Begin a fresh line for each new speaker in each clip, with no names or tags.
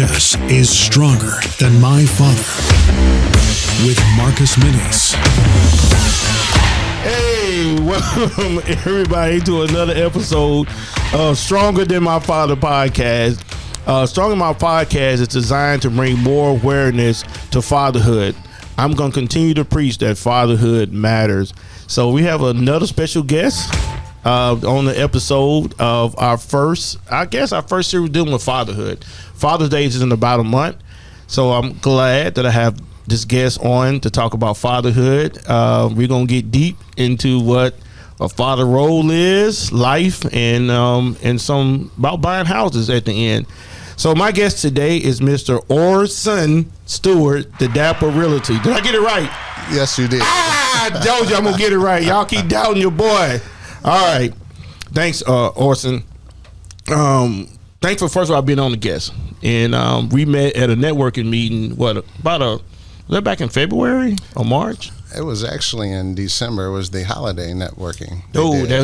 guess is stronger than my father. With Marcus Minis.
Hey, welcome everybody to another episode of Stronger Than My Father podcast. Stronger Than My podcast is designed to bring more awareness to fatherhood. I'm going to continue to preach that fatherhood matters. So we have another special guest on the episode of our first series dealing with fatherhood. Father's Day is in about a month. So I'm glad that I have this guest on to talk about fatherhood. We're going to get deep into what a father role is, life, and some about buying houses at the end. So my guest today is Mr. Orson Steward, the Dapper Realtor. Did I get it right?
Yes, you did.
I told you I'm going to get it right. Y'all keep doubting your boy. All right. Thanks, Orson. Thanks for, first of all, being on the guest. And we met at a networking meeting, was that back in February or March?
It was actually in December. It was the holiday networking.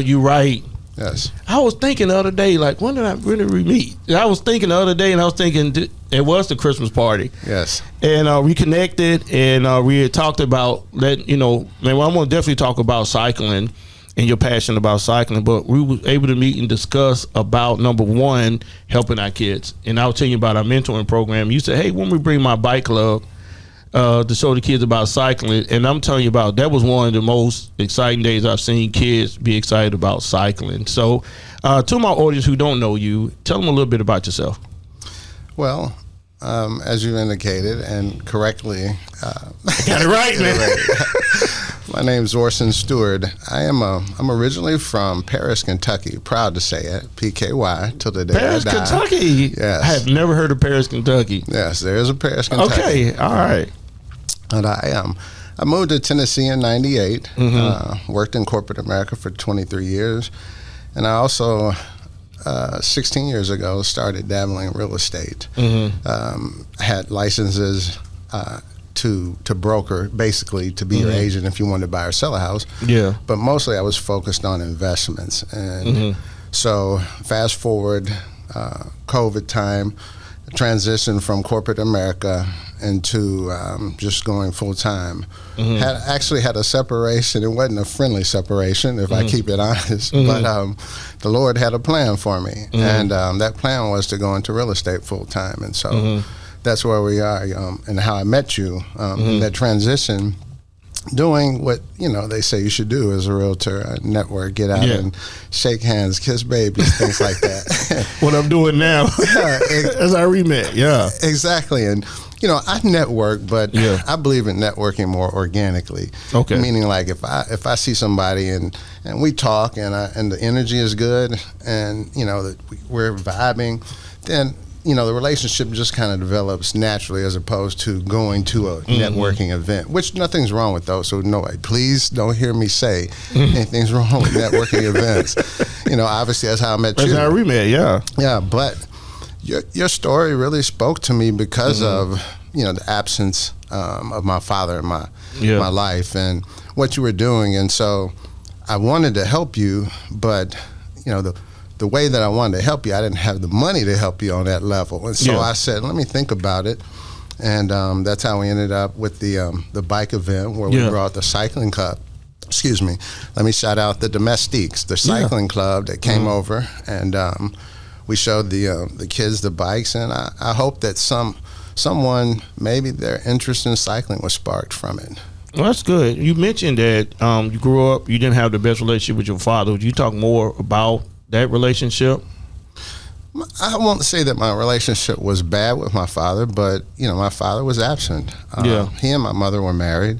You're right.
Yes.
I was thinking the other day, like, when did we meet? I was thinking the other day, and I was thinking it was the Christmas party.
Yes.
And we connected, and we had talked about that, man, I want to definitely talk about cycling and your passion about cycling, but we were able to meet and discuss about, number one, helping our kids. And I was telling you about our mentoring program. You said, hey, when we bring my bike club to show the kids about cycling, and I'm telling you about, that was one of the most exciting days I've seen kids be excited about cycling. So to my audience who don't know you, tell them a little bit about yourself.
Well, as you indicated and correctly,
got it right, man.
My name's Orson Steward. I'm originally from Paris, Kentucky. Proud to say it, PKY till the day
Paris,
I die.
Kentucky.
Yes.
I have never heard of Paris, Kentucky.
Yes, there is a Paris, Kentucky.
Okay, all right.
And I moved to Tennessee in '98. Worked in corporate America for 23 years, and I also 16 years ago started dabbling in real estate. Had licenses to broker, basically to be your agent if you wanted to buy or sell a house. Yeah. But mostly I was focused on investments. And so fast forward, COVID time, transition from corporate America into just going full time. Had a separation. It wasn't a friendly separation, if I keep it honest. But the Lord had a plan for me, and that plan was to go into real estate full time. And so that's where we are, and how I met you in that transition. Doing what they say you should do as a realtor, network, get out and shake hands, kiss babies, things like that.
What I'm doing now, as I remet,
exactly. And I network, but I believe in networking more organically. Okay, meaning like if I see somebody and we talk and the energy is good and that we're vibing, then the relationship just kind of develops naturally as opposed to going to a networking event, which nothing's wrong with those. So no, please don't hear me say anything's wrong with networking events. Obviously that's how I met you.
That's how we met,
Yeah, but your story really spoke to me because of, the absence of my father in my life and what you were doing. And so I wanted to help you, but, the way that I wanted to help you, I didn't have the money to help you on that level. And so I said, let me think about it. And that's how we ended up with the bike event where we brought the cycling club. Excuse me. Let me shout out the Domestiques, the cycling club that came over. And we showed the kids the bikes. And I hope that someone, maybe their interest in cycling was sparked from it.
Well, that's good. You mentioned that you grew up, you didn't have the best relationship with your father. Would you talk more about that relationship?
I won't say that my relationship was bad with my father, but my father was absent. He and my mother were married.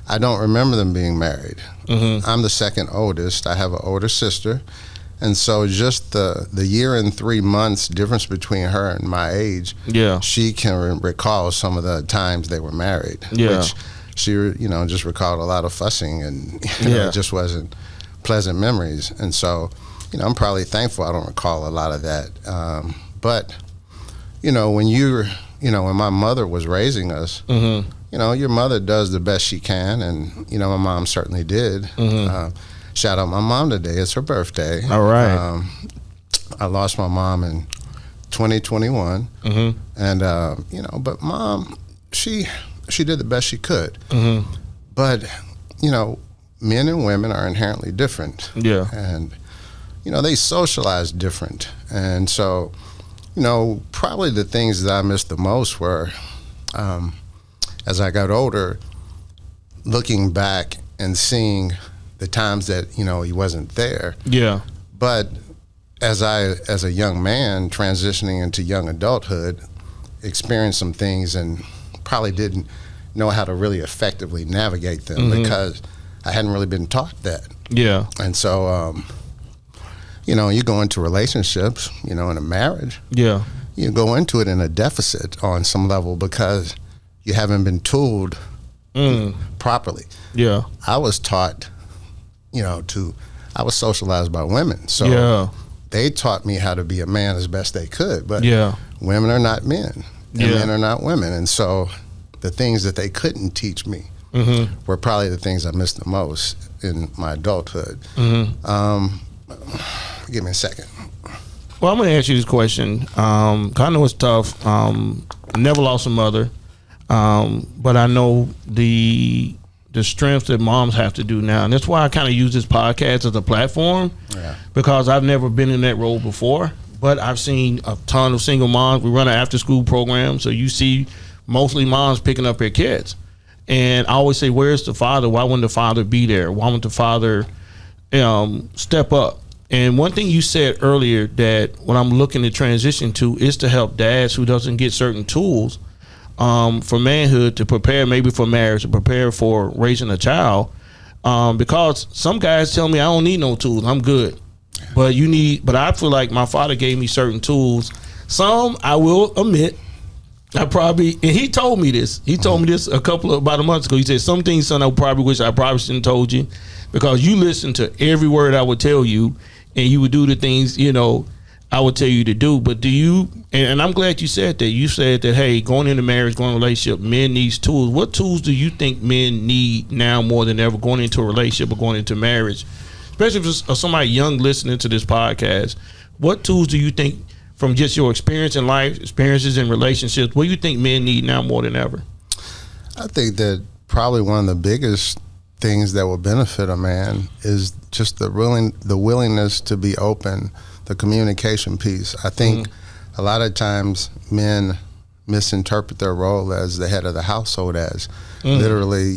I don't remember them being married. I'm the second oldest. I have an older sister, and so just the year and 3 months difference between her and my age, she can recall some of the times they were married. Which she just recalled a lot of fussing, and it just wasn't pleasant memories. And so I'm probably thankful I don't recall a lot of that. But, when my mother was raising us, your mother does the best she can. And, my mom certainly did. Shout out my mom today. It's her birthday.
All right.
I lost my mom in 2021. And, but mom, she did the best she could. But, men and women are inherently different.
Yeah.
And, they socialize different. And so, probably the things that I missed the most were, as I got older, looking back and seeing the times that, he wasn't there.
Yeah.
But as a young man transitioning into young adulthood, experienced some things and probably didn't know how to really effectively navigate them because I hadn't really been taught that.
Yeah.
And so, you go into relationships, in a marriage.
Yeah.
You go into it in a deficit on some level because you haven't been tooled properly.
Yeah.
I was taught, I was socialized by women. So they taught me how to be a man as best they could. But women are not men, and men are not women. And so the things that they couldn't teach me were probably the things I missed the most in my adulthood. Give me a second.
Well, I'm going to ask you this question. Kind of was tough. I never lost a mother, but I know the strength that moms have to do now, and that's why I kind of use this podcast as a platform, because I've never been in that role before. But I've seen a ton of single moms. We run an after-school program, so you see mostly moms picking up their kids. And I always say, where's the father? Why wouldn't the father be there? Why wouldn't the father step up? And one thing you said earlier that what I'm looking to transition to is to help dads who doesn't get certain tools for manhood to prepare maybe for marriage, to prepare for raising a child. Because some guys tell me I don't need no tools, I'm good. But I feel like my father gave me certain tools. Some, I will admit, and he told me this. He told me this about a month ago. He said, some things, son, I probably wish I probably shouldn't have told you, because you listened to every word I would tell you, and you would do the things, I would tell you to do. But do you, and I'm glad you said that. You said that, hey, going into marriage, going into a relationship, men needs tools. What tools do you think men need now more than ever going into a relationship or going into marriage? Especially if it's somebody young listening to this podcast. What tools do you think, from just your experience in life, experiences in relationships, what do you think men need now more than ever?
I think that probably one of the biggest things that will benefit a man is just the willingness to be open, the communication piece. I think a lot of times men misinterpret their role as the head of the household as literally,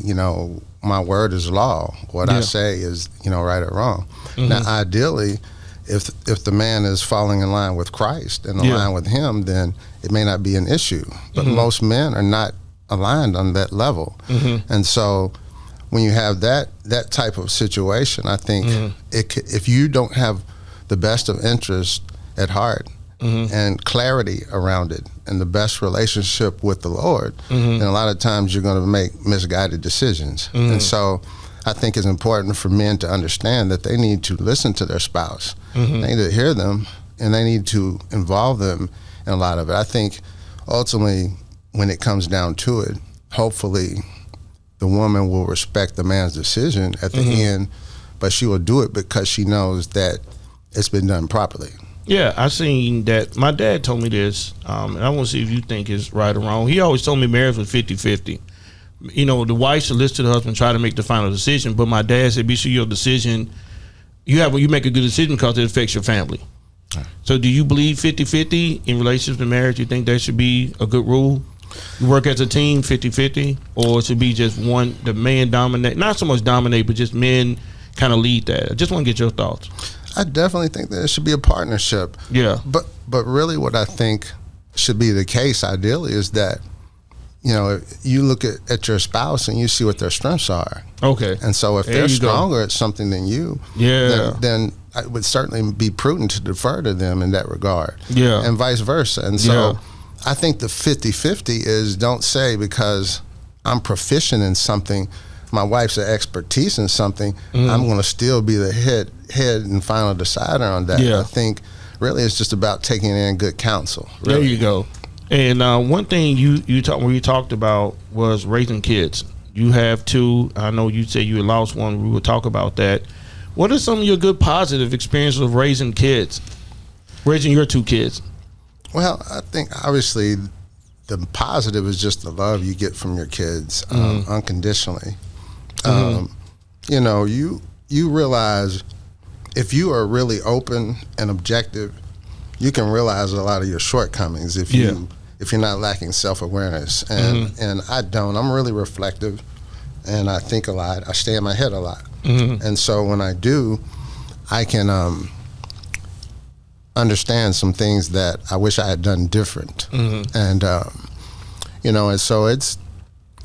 my word is law. What I say is, right or wrong. Now, ideally, if the man is falling in line with Christ and aligned with him, then it may not be an issue. But most men are not aligned on that level. And so when you have that type of situation, I think if you don't have the best of interest at heart and clarity around it and the best relationship with the Lord, then a lot of times you're going to make misguided decisions. And so I think it's important for men to understand that they need to listen to their spouse. They need to hear them, and they need to involve them in a lot of it. I think ultimately, when it comes down to it, hopefully the woman will respect the man's decision at the end, but she will do it because she knows that it's been done properly.
Yeah, I seen that. My dad told me this, and I want to see if you think it's right or wrong. He always told me marriage was 50-50. The wife should listen to the husband, try to make the final decision. But my dad said, be sure your decision, you make a good decision because it affects your family. So do you believe 50-50 in relationships and marriage? You think that should be a good rule? You work as a team 50-50, or it should be just one, the man dominate, not so much dominate, but just men kind of lead that? I just want to get your thoughts.
I definitely think that it should be a partnership.
Yeah.
But really what I think should be the case ideally is that, you look at your spouse and you see what their strengths are. Okay. And so if they're stronger at something than you, then it would certainly be prudent to defer to them in that regard. Yeah. And vice versa. And so I think the 50-50 is, don't say because I'm proficient in something, my wife's an expertise in something, I'm going to still be the head and final decider on that. I think really it's just about taking in good counsel. Really.
There you go. And one thing you talked about was raising kids. You have two. I know you said you lost one. We will talk about that. What are some of your good positive experiences of raising kids, raising your two kids?
Well, I think obviously the positive is just the love you get from your kids unconditionally. You know, you realize if you are really open and objective, you can realize a lot of your shortcomings if you're not lacking self-awareness. And I don't. I'm really reflective, and I think a lot. I stay in my head a lot. And so when I do, I can understand some things that I wish I had done different. And you know, and so it's,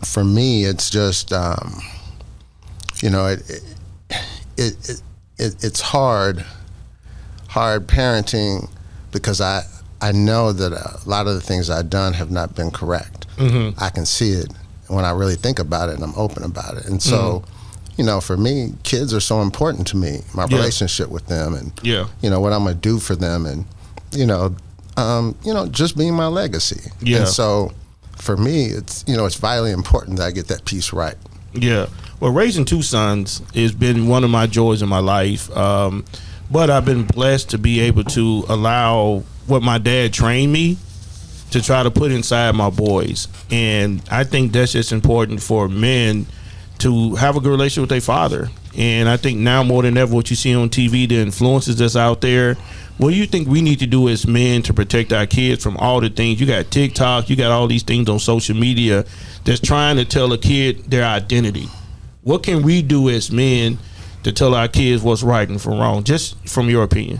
for me, it's just you know, it's hard parenting, because I know that a lot of the things I've done have not been correct. I can see it when I really think about it, and I'm open about it. And so, you know, for me, kids are so important to me, my relationship with them, and you know, what I'm gonna do for them, and you know, just being my legacy. And so for me, it's, you know, it's vitally important that I get that piece right.
Well, raising two sons has been one of my joys in my life. But I've been blessed to be able to allow what my dad trained me to try to put inside my boys. And I think that's just important for men to have a good relationship with their father. And I think now more than ever, what you see on TV, the influences that's out there, what do you think we need to do as men to protect our kids from all the things? You got TikTok, you got all these things on social media that's trying to tell a kid their identity. What can we do as men to tell our kids what's right and from wrong, just from your opinion?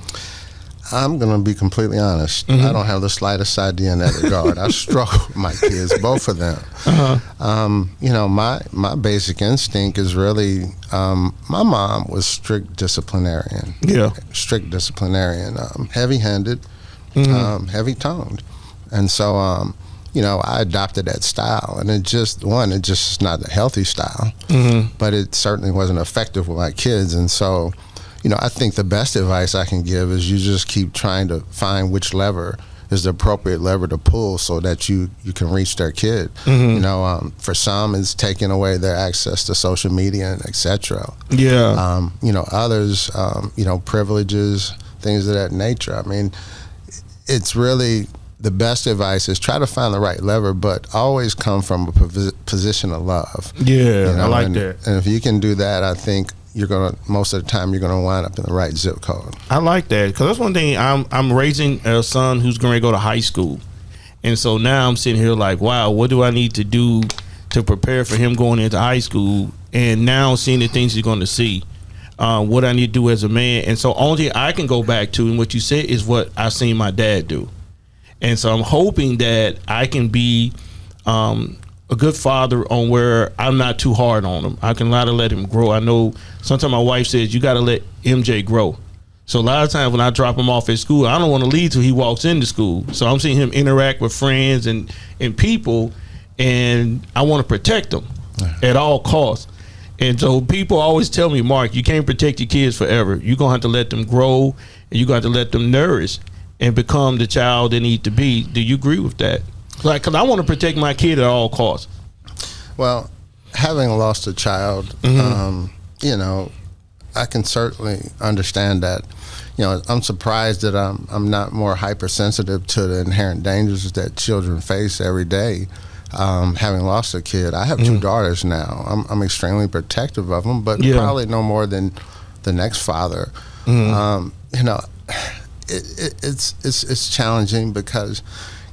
I'm going to be completely honest. I don't have the slightest idea in that regard. I struggle with my kids, both of them. You know, my basic instinct is really, my mom was strict disciplinarian. Strict disciplinarian, heavy-handed, heavy-toned. And so, you know, I adopted that style, and it just is not a healthy style, but it certainly wasn't effective with my kids. And so, you know, I think the best advice I can give is you just keep trying to find which lever is the appropriate lever to pull so that you can reach their kid. You know, for some, it's taking away their access to social media and et cetera. You know, others, you know, privileges, things of that nature. I mean, it's really, the best advice is try to find the right lever, but always come from a position of love. You know,
I like that.
And if you can do that, I think you're gonna, most of the time, you're gonna wind up in the right zip code.
I like that, because that's one thing. I'm raising a son who's going to go to high school, and so now I'm sitting here like, wow, what do I need to do to prepare for him going into high school? And now seeing the things he's going to see, what I need to do as a man. And so only thing I can go back to, and what you said is what I seen my dad do. And so I'm hoping that I can be a good father on where I'm not too hard on him. I can let him grow. I know sometimes my wife says, you got to let MJ grow. So a lot of times when I drop him off at school, I don't want to leave till he walks into school. So I'm seeing him interact with friends and people, and I want to protect him at all costs. And so people always tell me, Mark, you can't protect your kids forever. You're going to have to let them grow, and you're going to have to let them nourish and become the child they need to be. Do you agree with that? Like, because I want to protect my kid at all costs.
Well, having lost a child, you know, I can certainly understand that. You know, I'm surprised that I'm not more hypersensitive to the inherent dangers that children face every day. Having lost a kid, I have two daughters now. I'm extremely protective of them, but probably no more than the next father. You know, it's challenging because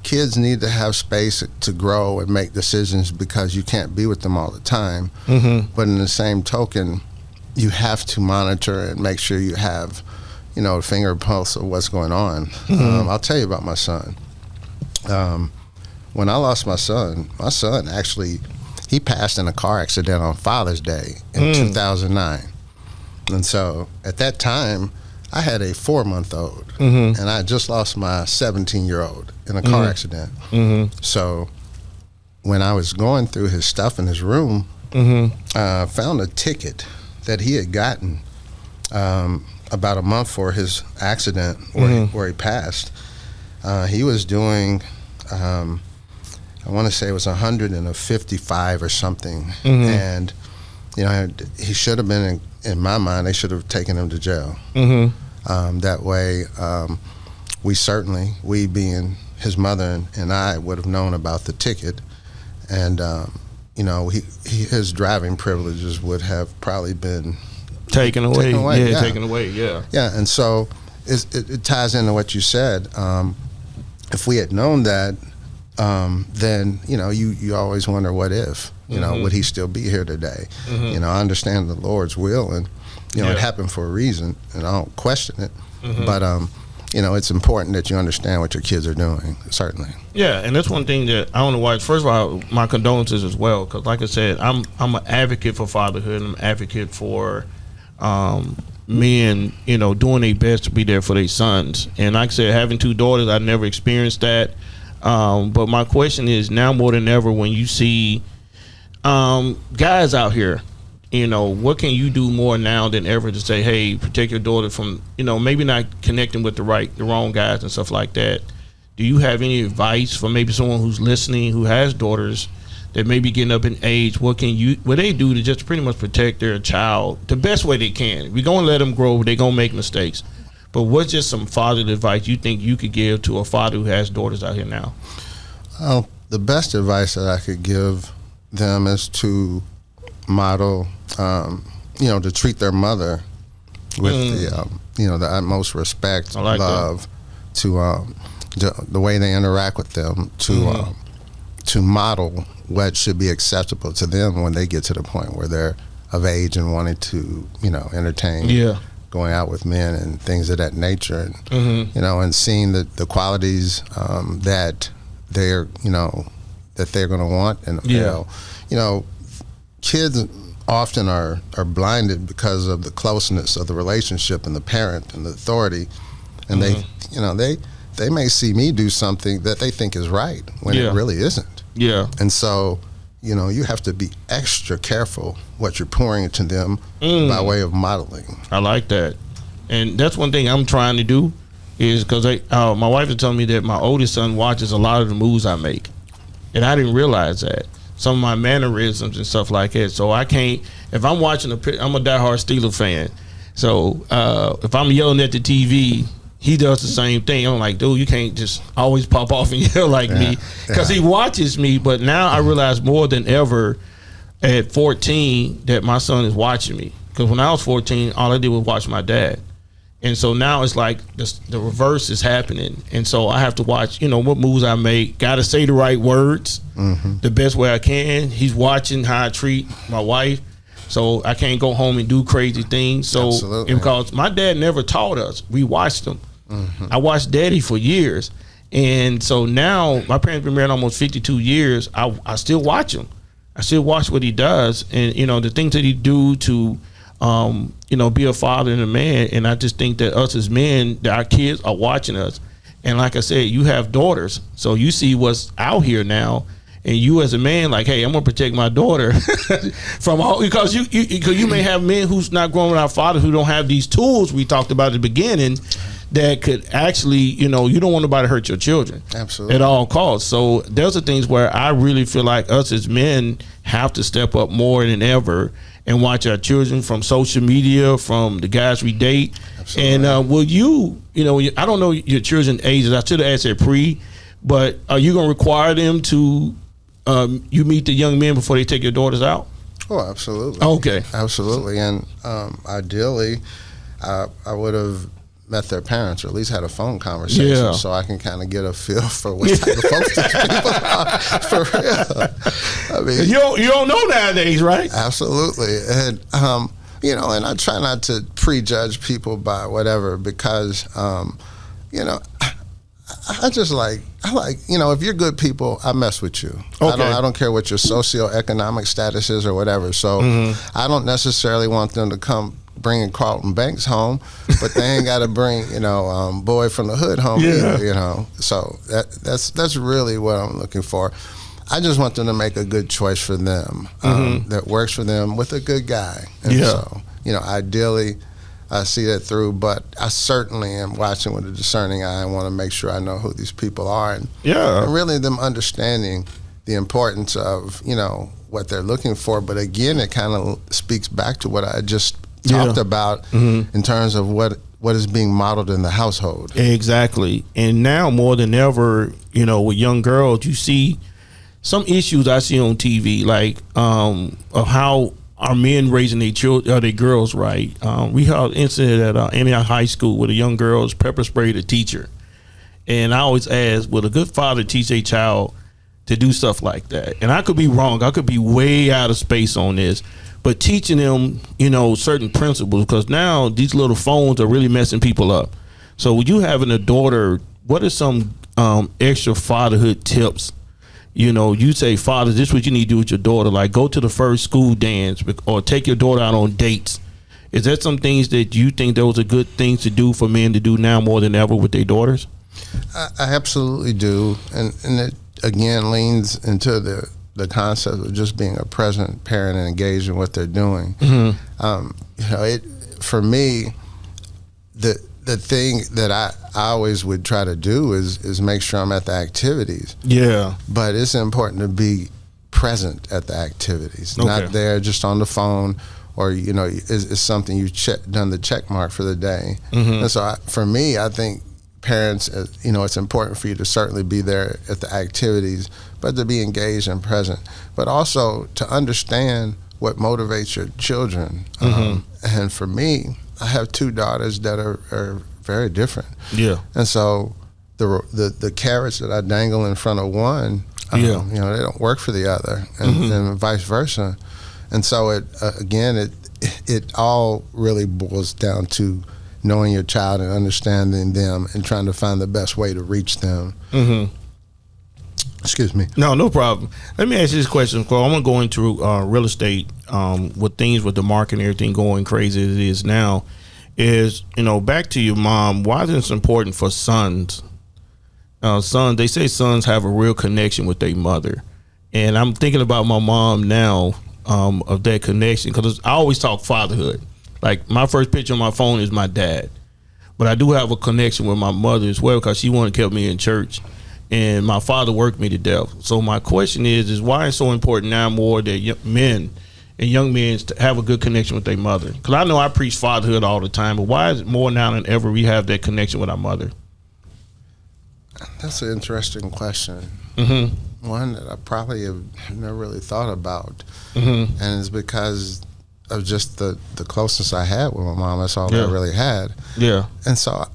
kids need to have space to grow and make decisions, because you can't be with them all the time. But in the same token, you have to monitor and make sure you have, you know, a finger pulse of what's going on. I'll tell you about my son. When I lost my son actually, he passed in a car accident on Father's Day in 2009. And so at that time, I had a 4-month-old, and I just lost my 17-year-old in a car accident. So when I was going through his stuff in his room, I found a ticket that he had gotten about a month for his accident where he passed. He was doing, I want to say it was 155 or something. And, you know, he should have been, in my mind, they should have taken him to jail. That way, we being his mother and I would have known about the ticket, and his driving privileges would have probably been
taken away.
Yeah.
Taken away. Yeah.
Yeah, and so it ties into what you said. If we had known that, then you always wonder what if. Would he still be here today? I understand the Lord's will, and it happened for a reason, and I don't question it. But it's important that you understand what your kids are doing, certainly.
Yeah, and that's one thing that I don't know why. First of all, my condolences as well, because like I said, I'm an advocate for fatherhood. I'm an advocate for men, doing their best to be there for their sons. And like I said, having 2 daughters, I never experienced that. But my question is, now more than ever, when you see guys out here, what can you do more now than ever to say, hey, protect your daughter from, maybe not connecting with the wrong guys and stuff like that? Do you have any advice for maybe someone who's listening who has daughters that may be getting up in age? What they do to just pretty much protect their child the best way they can? We're going to let them grow. They're going to make mistakes. But what's just some fatherly advice you think you could give to a father who has daughters out here now?
The best advice that I could give them is to model, to treat their mother with the utmost respect, love, to the way they interact with them, to model what should be acceptable to them when they get to the point where they're of age and wanting to, entertain going out with men and things of that nature, and and seeing the qualities that they're going to want, and kids often are blinded because of the closeness of the relationship and the parent and the authority, and they may see me do something that they think is right when it really isn't. Yeah. And so, you have to be extra careful what you're pouring into them by way of modeling.
I like that. And that's one thing I'm trying to do, is because my wife is telling me that my oldest son watches a lot of the moves I make. And I didn't realize that. Some of my mannerisms and stuff like that. So I can't, if I'm watching I'm a diehard Steeler fan. So if I'm yelling at the TV, he does the same thing. I'm like, dude, you can't just always pop off and yell like me, because he watches me. But now I realize more than ever at 14 that my son is watching me. Because when I was 14, all I did was watch my dad. And so now it's like the reverse is happening. And so I have to watch, what moves I make. Got to say the right words the best way I can. He's watching how I treat my wife. So I can't go home and do crazy things. So because my dad never taught us, we watched him. I watched Daddy for years. And so now my parents been married almost 52 years. I still watch him. I still watch what he does. And, the things that he do to, be a father and a man. And I just think that us as men, that our kids are watching us. And like I said, you have daughters. So you see what's out here now. And you as a man, like, hey, I'm gonna protect my daughter from all, because you may have men who's not growing with our father who don't have these tools we talked about at the beginning that could actually, you don't want nobody to hurt your children.
Absolutely.
At all costs. So there's the things where I really feel like us as men have to step up more than ever and watch our children from social media, from the guys we date. Absolutely. And will you, I don't know your children's ages. I should have asked that but are you gonna require them to you meet the young men before they take your daughters out?
Oh, absolutely.
Okay.
Absolutely. And ideally, I would have met their parents, or at least had a phone conversation, so I can kind of get a feel for what type of folks these people are, for real. I mean,
you don't know nowadays, right?
Absolutely. And, and I try not to prejudge people by whatever, because, I like, if you're good people, I mess with you. Okay. I don't care what your socioeconomic status is or whatever. So I don't necessarily want them to come bringing Carlton Banks home, but they ain't got to bring, boy from the hood home either, So that's really what I'm looking for. I just want them to make a good choice for them that works for them with a good guy. And so, ideally, I see that through, but I certainly am watching with a discerning eye. I want to make sure I know who these people are, and really them understanding the importance of, what they're looking for. But again, it kind of speaks back to what I just talked about in terms of what what is being modeled in the household.
Exactly. And now more than ever, with young girls, you see some issues I see on TV, like of how are men raising their children, their girls right. We had an incident at Antioch High School where the young girls pepper sprayed a teacher. And I always ask, would a good father teach a child to do stuff like that? And I could be wrong. I could be way out of space on this. But teaching them, certain principles, because now these little phones are really messing people up. So with you having a daughter, what are some extra fatherhood tips? You say, father, this is what you need to do with your daughter. Like, go to the first school dance or take your daughter out on dates. Is that some things that you think those are good things to do for men to do now more than ever with their daughters?
I absolutely do. And it, again, leans into the concept of just being a present parent and engaged in what they're doing. For me, the thing that I always would try to do is make sure I'm at the activities. Yeah. But it's important to be present at the activities, not there just on the phone, or it's something you done the check mark for the day. And so for me, I think parents, it's important for you to certainly be there at the activities, but to be engaged and present, but also to understand what motivates your children. And for me, I have two daughters that are very different. Yeah. And so the carrots that I dangle in front of one, they don't work for the other, and vice versa. And so it all really boils down to knowing your child and understanding them and trying to find the best way to reach them. Excuse me. No problem. Let me ask you this question, Cole. I'm going to go into real estate with things with the market and everything going crazy as it is now. Is, back to your mom, why is it important for sons? They say sons have a real connection with their mother. And I'm thinking about my mom now, of that connection, because I always talk fatherhood. Like, my first picture on my phone is my dad. But I do have a connection with my mother as well, because she wanted to keep me in church. And my father worked me to death. So my question is why it's so important now more that men and young men to have a good connection with their mother? Because I know I preach fatherhood all the time, but why is it more now than ever we have that connection with our mother? That's an interesting question. One that I probably have never really thought about. And it's because of just the closeness I had with my mom. That's all I really had. Yeah. And so,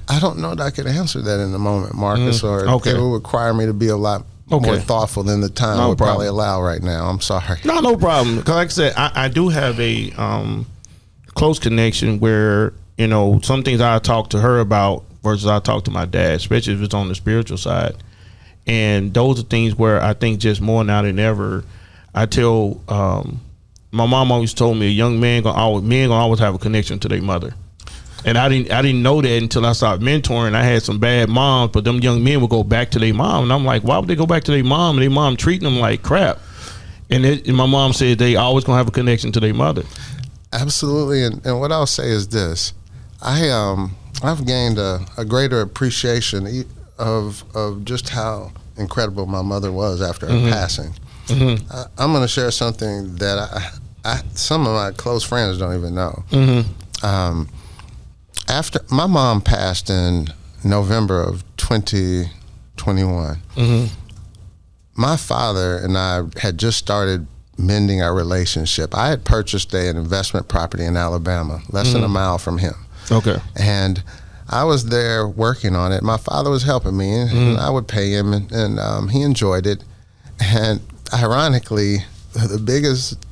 I don't know that I could answer that in the moment, Marcus, or it would require me to be a lot more thoughtful than the time I would probably allow right now. I'm sorry. No problem. Because like I said, I do have a close connection where, some things I talk to her about versus I talk to my dad, especially if it's on the spiritual side. And those are things where I think just more now than ever, I tell, my mom always told me men gonna always have a connection to their mother. And I didn't know that until I started mentoring. I had some bad moms, but them young men would go back to their mom. And I'm like, why would they go back to their mom? And their mom treating them like crap. And my mom said they always going to have a connection to their mother. Absolutely. And what I'll say is this. I've gained a greater appreciation of just how incredible my mother was after her passing. I'm going to share something that some of my close friends don't even know. After my mom passed in November of 2021, my father and I had just started mending our relationship. I had purchased an investment property in Alabama, less than a mile from him. Okay. And I was there working on it. My father was helping me, and I would pay him, and he enjoyed it. And ironically, the biggest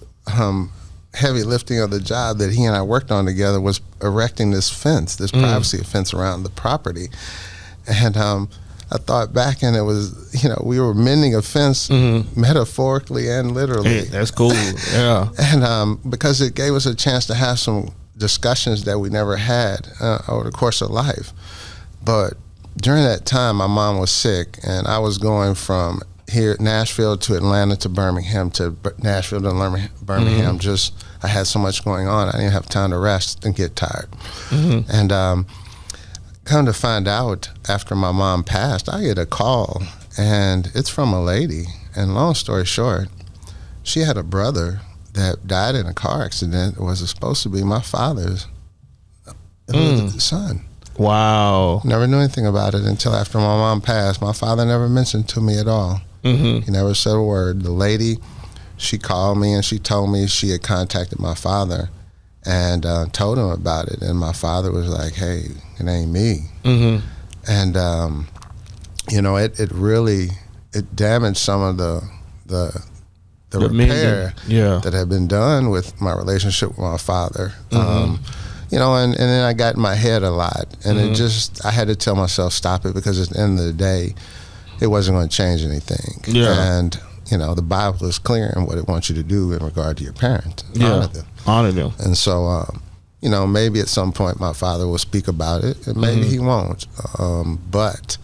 heavy lifting of the job that he and I worked on together was erecting this fence, this privacy fence around the property. And I thought back, and it was, we were mending a fence metaphorically and literally. Hey, that's cool. Yeah. And because it gave us a chance to have some discussions that we never had over the course of life. But during that time, my mom was sick, and I was going from here, Nashville to Atlanta to Birmingham to Nashville to Birmingham. I had so much going on. I didn't have time to rest and get tired. And come to find out, after my mom passed, I get a call, and it's from a lady. And long story short, she had a brother that died in a car accident. It was supposed to be my father's son.
Wow.
Never knew anything about it until after my mom passed. My father never mentioned to me at all. He never said a word. The lady, she called me and she told me she had contacted my father and told him about it. And my father was like, hey, it ain't me. And, it really, it damaged some of the repair that had been done with my relationship with my father. And then I got in my head a lot, and I had to tell myself, stop it, because at the end of the day, it wasn't going to change anything. And, the Bible is clear in what it wants you to do in regard to your parents.
Honor them.
And so, maybe at some point my father will speak about it, and maybe he won't. But,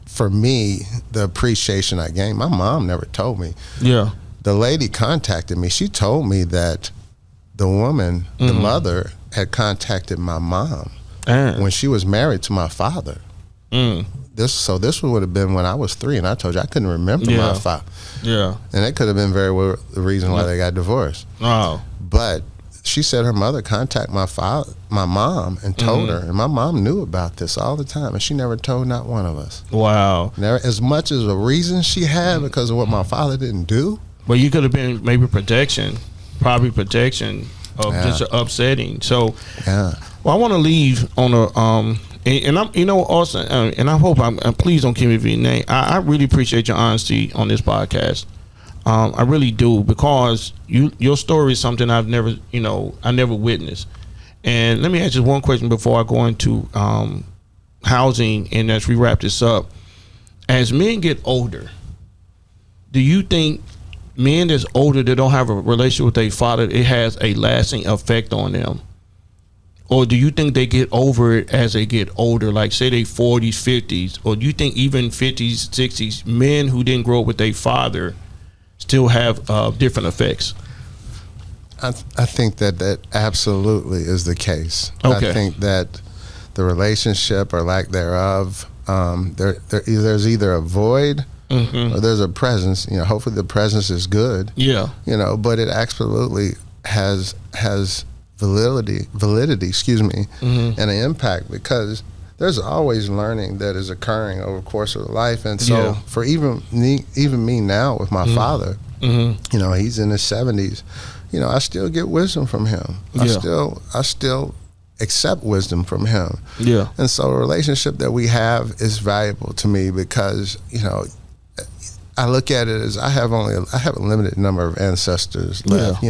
for me, the appreciation I gained, my mom never told me. The lady contacted me. She told me that the woman, the mother, had contacted my mom when she was married to my father. This would have been when I was 3, and I told you I couldn't remember my father. And it could have been very well the reason why they got divorced. But she said her mother contacted my mom, and told her, and my mom knew about this all the time, and she never told not one of us.
Wow.
Never, as much as a reason she had because of what my father didn't do.
But you could have been maybe protection of just upsetting. So, well, I want to leave on a and I'm Orson, and I hope please don't give me your name. I really appreciate your honesty on this podcast. I really do, because your story is something I've never witnessed. And let me ask you one question before I go into housing, and as we wrap this up. As men get older, do you think men that's older that don't have a relationship with their father, it has a lasting effect on them? Or do you think they get over it as they get older, like say they 40s, 50s? Or do you think even 50s, 60s, men who didn't grow up with their father still have different effects?
I think that absolutely is the case.
Okay.
I think that the relationship or lack thereof, there's either a void or there's a presence. Hopefully the presence is good. But it absolutely has validity, and an impact, because there's always learning that is occurring over the course of life. And so for even me now with my father, he's in his 70s, I still get wisdom from him. I still accept wisdom from him. And so a relationship that we have is valuable to me, because, I look at it as I have a limited number of ancestors left.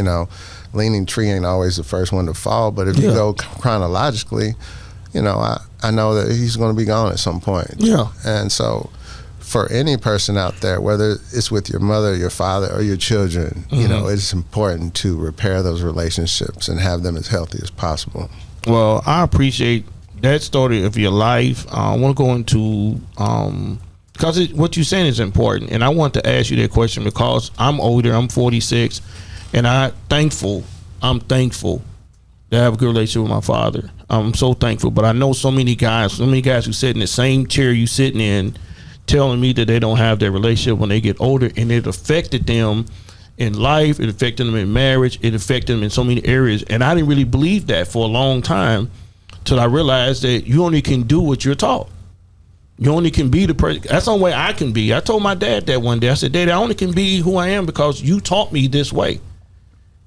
Leaning tree ain't always the first one to fall, but if you go chronologically, I know that he's going to be gone at some point. And so for any person out there, whether it's with your mother, your father, or your children, it's important to repair those relationships and have them as healthy as possible.
Well, I appreciate that story of your life. I want to go into because what you're saying is important, and I want to ask you that question because I'm older. I'm 46, and I'm thankful to have a good relationship with my father. I'm so thankful. But I know so many guys who sit in the same chair you sitting in, telling me that they don't have that relationship when they get older, and it affected them in life, it affected them in marriage, it affected them in so many areas. And I didn't really believe that for a long time, till I realized that you only can do what you're taught. You only can be the person. That's the only way I can be. I told my dad that one day. I said, Dad, I only can be who I am because you taught me this way.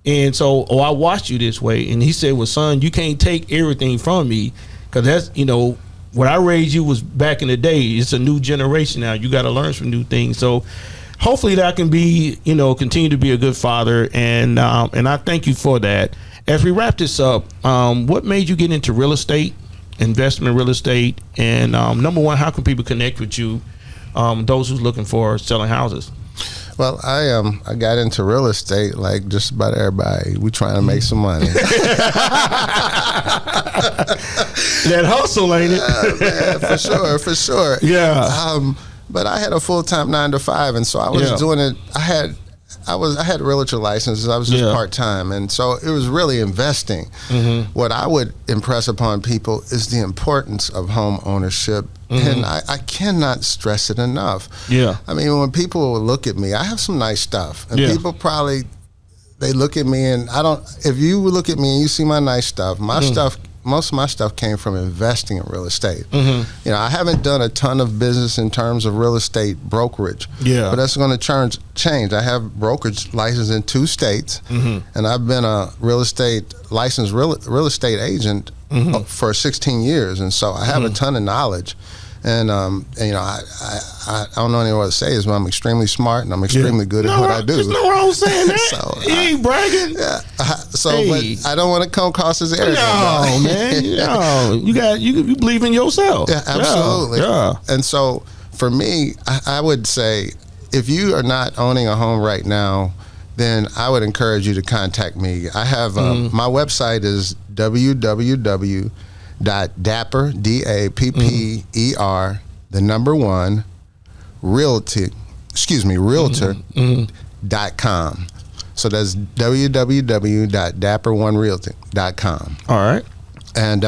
And so, I watched you this way. And he said, well, son, you can't take everything from me, because that's, what I raised you was back in the day. It's a new generation now. You got to learn some new things. So hopefully that I can be, continue to be a good father. And I thank you for that. As we wrap this up, what made you get into real estate, investment real estate? And number one, how can people connect with you, those who's looking for selling houses?
Well, I got into real estate like just about everybody. We trying to make some money.
That hustle, ain't it?
Man, for sure.
Yeah.
But I had a full-time 9-to-5, and so I was doing it. I had realtor licenses. I was just part-time, and so it was really investing. What I would impress upon people is the importance of home ownership, and I cannot stress it enough. I mean, when people look at me, I have some nice stuff, and people probably they look at me, and I don't. If you look at me and you see my nice stuff, my stuff. Most of my stuff came from investing in real estate. You know, I haven't done a ton of business in terms of real estate brokerage. But that's going to change. I have brokerage license in 2 states, and I've been a licensed real estate agent for 16 years, and so I have a ton of knowledge. And you know, I don't know what to say is, but I'm extremely smart and I'm extremely good at what I do.
There's no wrong saying that.
So,
he ain't bragging.
But I don't want to come across as arrogant.
No, man. No, you believe in yourself.
Yeah, absolutely.
Yeah.
And so for me, I would say, if you are not owning a home right now, then I would encourage you to contact me. I have my website is www.dapper, Dapper, the number 1, realtor.com. So that's www.dapper1realty.com.
All right.
And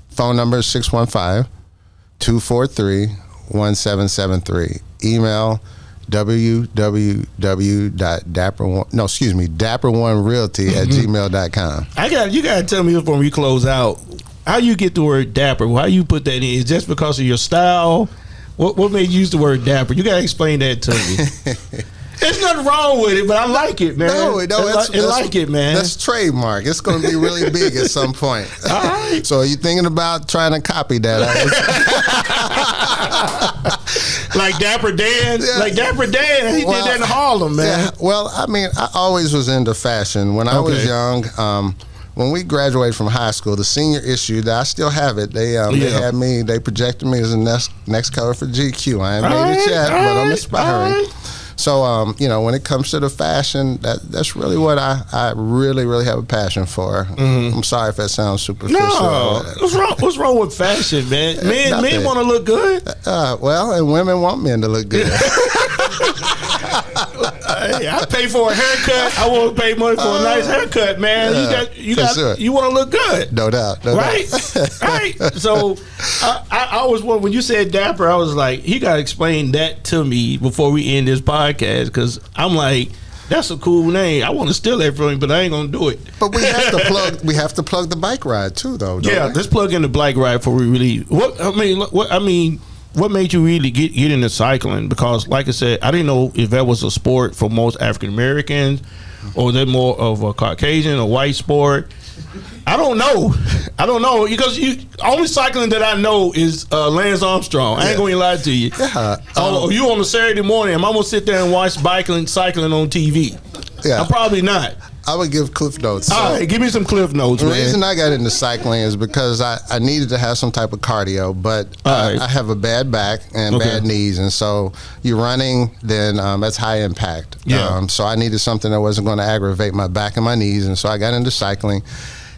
phone number is 615-243-1773. Email dapper1realty@gmail.com.
You gotta tell me before we close out, how you get the word dapper? Why you put that in? Is just because of your style? What made you use the word dapper? You gotta explain that to me. There's nothing wrong with it, but I like it, man.
No,
I like it, man.
That's trademark. It's going to be really big at some point.
All right.
So are you thinking about trying to copy that?
Like Dapper Dan? Yeah. Like Dapper Dan, he did that in Harlem, man.
Yeah. Well, I mean, I always was into fashion. When I was young, when we graduated from high school, the senior issue, I still have it. They had me, they projected me as the next cover for GQ. I ain't made it yet, but I'm aspiring. So, you know, when it comes to the fashion, that's really what I really, really have a passion for. I'm sorry if that sounds superficial.
No, what's wrong with fashion, man? Men want to look good.
Well, and women want men to look good.
Hey, I pay for a haircut. I want to pay money for a nice haircut, man. You want to look good.
No doubt.
Right. So I always want, when you said Dapper, I was like, he got to explain that to me before we end this podcast, because I'm like, that's a cool name. I want to steal that from him, but I ain't gonna do it.
But we have to plug the bike ride too, though.
Yeah, let's plug in the bike ride before we really. What made you really get into cycling? Because, like I said, I didn't know if that was a sport for most African Americans, or they're more of a Caucasian or white sport. I don't know because only cycling that I know is Lance Armstrong. I ain't gonna lie to you.
Yeah.
You on a Saturday morning? I'm gonna sit there and watch cycling on TV. Yeah. I'm probably not.
I would give cliff notes.
All right, give me some cliff notes, man.
The reason I got into cycling is because I needed to have some type of cardio, but I have a bad back and bad knees, and so you're running, then that's high impact.
Yeah.
So I needed something that wasn't going to aggravate my back and my knees, and so I got into cycling.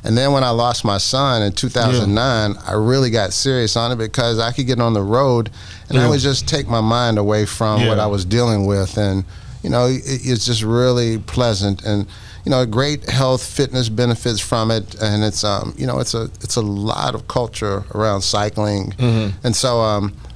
And then when I lost my son in 2009, I really got serious on it because I could get on the road and I would just take my mind away from what I was dealing with. And, you know, it's just really pleasant. And, you know, great health, fitness benefits from it. And it's, you know, it's a lot of culture around cycling. And so,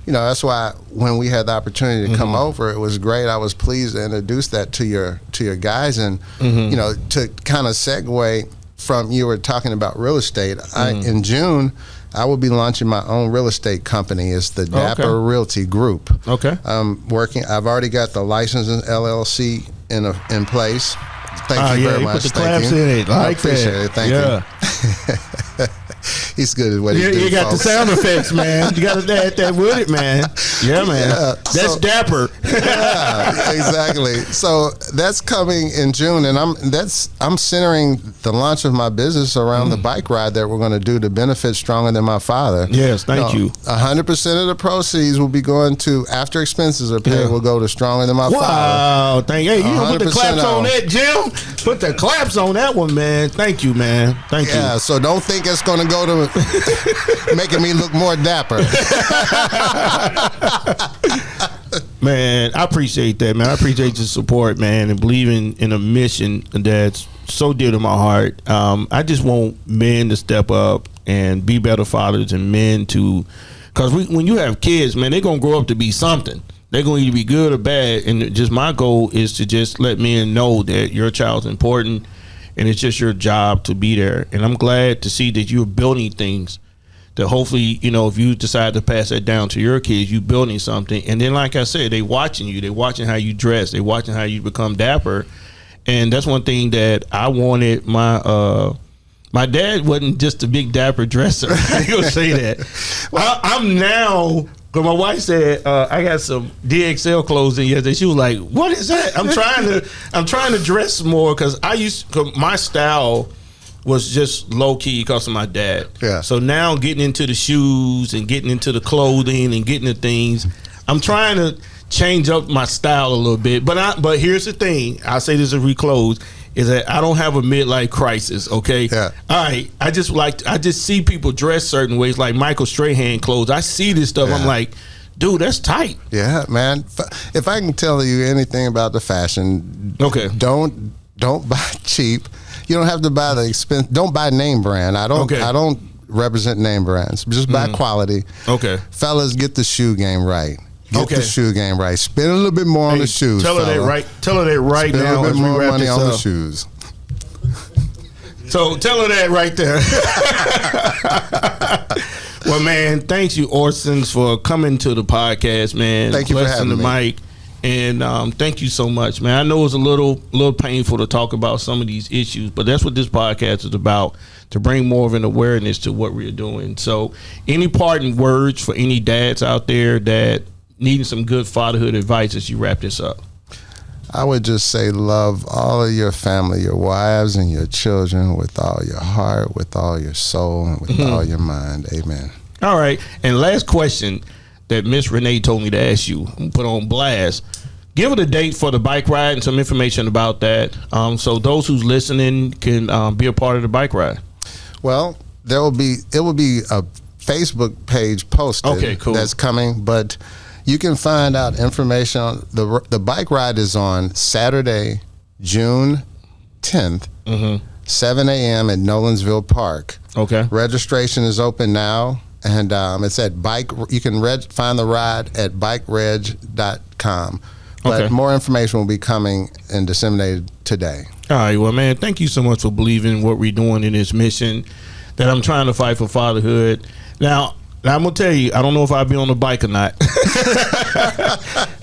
you know, that's why when we had the opportunity to come over, it was great. I was pleased to introduce that to your guys. And, you know, to kind of segue from, you were talking about real estate. In June, I will be launching my own real estate company. It's the Dapper Realty Group. Okay. I've already got the license and LLC in place. Thank you very much.
Put the claps in it.
I appreciate it. Thank you. He's good at what he does.
You got the sound effects, man. You got to add that with it, man. Yeah, man. That's Dapper.
Yeah, exactly. So that's coming in June, and I'm centering the launch of my business around the bike ride that we're going to do to benefit Stronger Than My Father.
Yes, thank you.
100% of the proceeds will be going to, after expenses are paid, will go to Stronger Than My Father.
Wow, thank you. Hey, you put the claps on that, Jim. Put the claps on that one, man. Thank you, man. Thank you.
Yeah, so don't think it's going to go to making me look more dapper.
Man, I appreciate that, man. I appreciate your support, man, and believing in a mission that's so dear to my heart. I just want men to step up and be better fathers, and men to, because when you have kids, man, they're going to grow up to be something. They're going to either be good or bad. And just my goal is to just let men know that your child's important, and it's just your job to be there. And I'm glad to see that you're building things that hopefully, if you decide to pass that down to your kids, you building something. And then, like I said, they watching you. They watching how you dress. They watching how you become dapper. And that's one thing that I wanted. My dad wasn't just a big dapper dresser. I ain't gonna say that. Well, I'm now. Cause my wife said I got some DXL clothes in yesterday. She was like, "What is that?" I'm trying to dress more because my style was just low key because of my dad.
Yeah.
So now getting into the shoes and getting into the clothing and getting the things, I'm trying to change up my style a little bit. But here's the thing. I'll say this as we close, is that I don't have a midlife crisis, okay?
Yeah.
All right. I just see people dress certain ways, like Michael Strahan clothes. I see this stuff.
Yeah.
I'm like, dude, that's tight.
Yeah, man. If I can tell you anything about the fashion,
Okay.
Don't buy cheap. You don't have to buy the expense. Don't buy name brand. I don't represent name brands. Just buy quality.
Okay.
Fellas, get the shoe game right. Get
Okay.
the shoe game right. Spend a little bit more on the shoes.
Tell her that right. Tell her that right
Spend
now.
a little bit more money on the
up.
shoes.
So tell her that right there. Well, man, thank you, Orson, for coming to the podcast, man.
Thank you for having
the
me.
mic. And thank you so much, man. I know it's a little painful to talk about some of these issues, but that's what this podcast is about, to bring more of an awareness to what we're doing. So any parting words for any dads out there that needing some good fatherhood advice as you wrap this up?
I would just say love all of your family, your wives and your children with all your heart, with all your soul, and with all your mind. Amen.
All right. And last question that Miss Renee told me to ask you, put on blast. Give it a date for the bike ride and some information about that, so those who's listening can be a part of the bike ride.
Well, it will be a Facebook page posted.
Okay, cool.
That's coming, but you can find out information on the bike ride is on Saturday, June 10th, 7 a.m. at Nolensville Park.
Okay.
Registration is open now, and it's at bike. You can find the ride at bikereg.com. But
Okay.
more information will be coming and disseminated today.
All right. Well, man, thank you so much for believing what we're doing in this mission that I'm trying to fight for fatherhood. Now I'm going to tell you, I don't know if I'll be on the bike or not.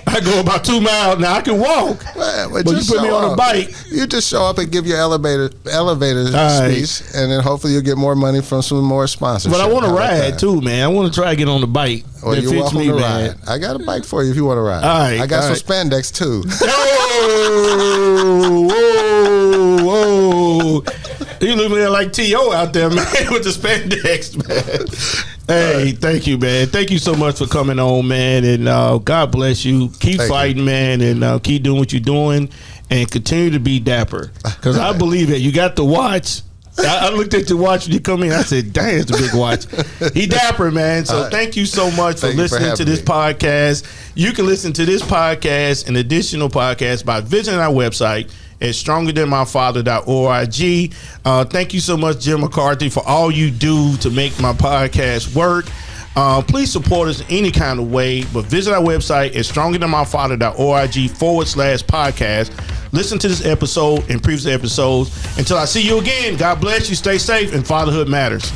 I go about 2 miles. Now, I can walk, but you put me on a bike.
You just show up and give your elevator
right.
speech, and then hopefully you'll get more money from some more sponsors.
But I want to ride, too, man. I want to try to get on the bike.
Well,
that
you're
fits
welcome
me,
to
man.
ride. I got a bike for you if you want to ride.
All right,
I got
all
some spandex, too.
Whoa. You look like T.O. out there, man, with the spandex, man. Hey, thank you, man. Thank you so much for coming on, man. And God bless you. Keep fighting, man, and keep doing what you're doing, and continue to be dapper. Because I believe it. You got the watch. I looked at your watch when you come in. I said, dang, it's a big watch. He dapper, man. So thank you so much for listening to this podcast. You can listen to this podcast and additional podcasts by visiting our website at strongerthanmyfather.org. Thank you so much, Jim McCarthy, for all you do to make my podcast work. Please support us in any kind of way, but visit our website at strongerthanmyfather.org/podcast. Listen to this episode and previous episodes. Until I see you again, God bless you, stay safe, and fatherhood matters.